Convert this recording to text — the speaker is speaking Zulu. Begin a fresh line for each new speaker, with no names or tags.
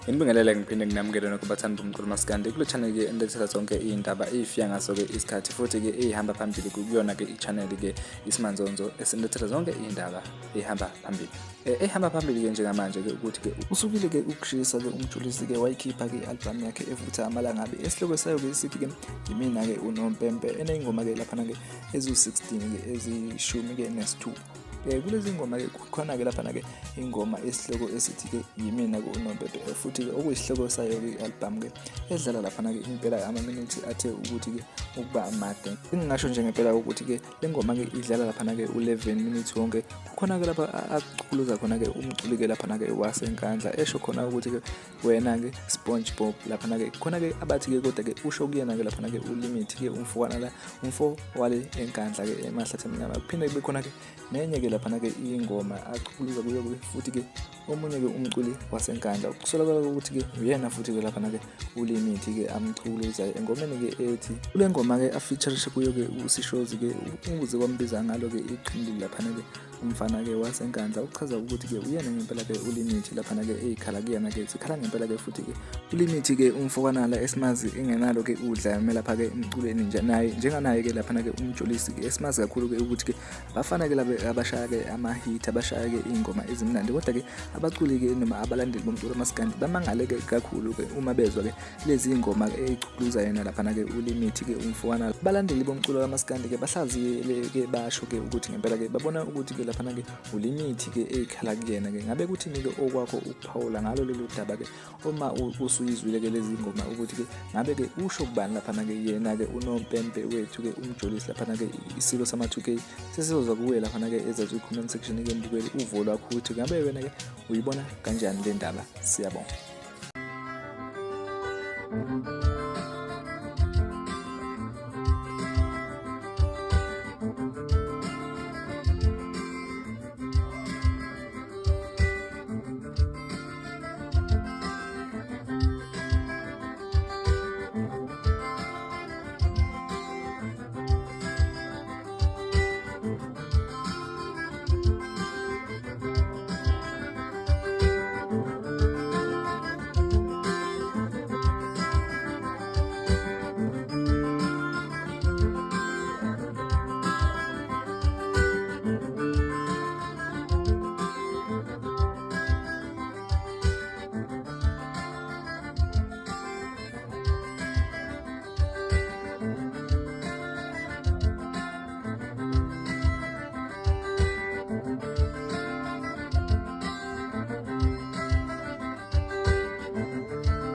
Ngibingelele ngiphinde nginamukele nokubathanda bomculo maskandi kule channel ke endethela zonke izindaba ezifika ngaso ke isikhathi futhi ke ehamba phambili kuyona ke i-channel ke Esimanzonzo esindethela zonke izindaba ehamba phambili. Ehamba phambili ke njengamanje ke ukuthi ke usukile ke ukushisa ke umjulisi ke wayikhipha ke i-album yakhe evutha amalanga abe esihloko sayo ke sithi ke yimina ke uNompempe eneyingoma ke lapha ke ezu-16 ke ezishumi ke nesithupha. Kulezi ngoma ke khona ke lapha ke ingoma esihloko esithi ke yimina ku uNompempe futhi ke okuyisihloko sayo ke album ke edlala lapha ke impela ama-minutes athe ukuthi ke ukuba amade. Ngingasho nje ngempela ukuthi ke le ngoma ke idlala lapha ke u11 minutes wonke. Khona ke lapha aqhuluza khona ke umculi ke lapha ke wasenkandla esho khona ukuthi ke wena ke SpongeBob lapha ke khona ke abathi ke kodwa ke usho kuyena ke lapha ke ulimit ke umfokana la umfo wale enkandla ke emahlathi eminyama. Kuphinde kube khona ke nenye ke lapha ke ingoma aqhuluza kuyo futhi ke omunye ke umculi wasenkandla ukusolakala ukuthi ke uyena futhi ke lapha ke ulimit ke amchuluza engomeni ke ethi kule ngoma ke afeature kuyo ke usishozi ke ukuze kwambiza ngalo ke iqhindi lapha ke umfana ke wasenkandla uchaza ukuthi ke uyena ngempela ke ulimit lapha ke ezikhala kuyena ke sikhala ngempela ke futhi ke ulimit ke umfokana la esimazi engenalo ke udlame lapha ke emculweni nje naye njenganaye ke lapha ke umjolisi ke esimazi kakhulu ke ukuthi ke bafana ke laba abashaya ke ama-hit abashaya ke ingoma ezimnandi kodwa ke abaculi ke noma abalandeli bomculo maskandi bamangale ke kakhulu ke uma bezwa ke lezi ingoma ezichuluza yena lapha ke ulimit ke umfokana. Abalandeli bomculo kamaskandi ke bahlazi ke basho ke ukuthi ngempela ke babona ukuthi ke lapha ke ulimit ke ezikhala kuyena ke ngabe kuthi ke okwakho ukuphawula ngalo lolu daba ke uma usuyizwile ke lezi ngoma ukuthi ke ngabe ke usho kubani lapha ke yena ke uNompempe wethu ke umjolisi lapha ke isilo sama-2K sesizozwa kuwe lapha ke ezazi comment section ke mbukeli uvo lwakho ukuthi ngabe wena ke uyibona kanjani le ndaba. Siyabonga.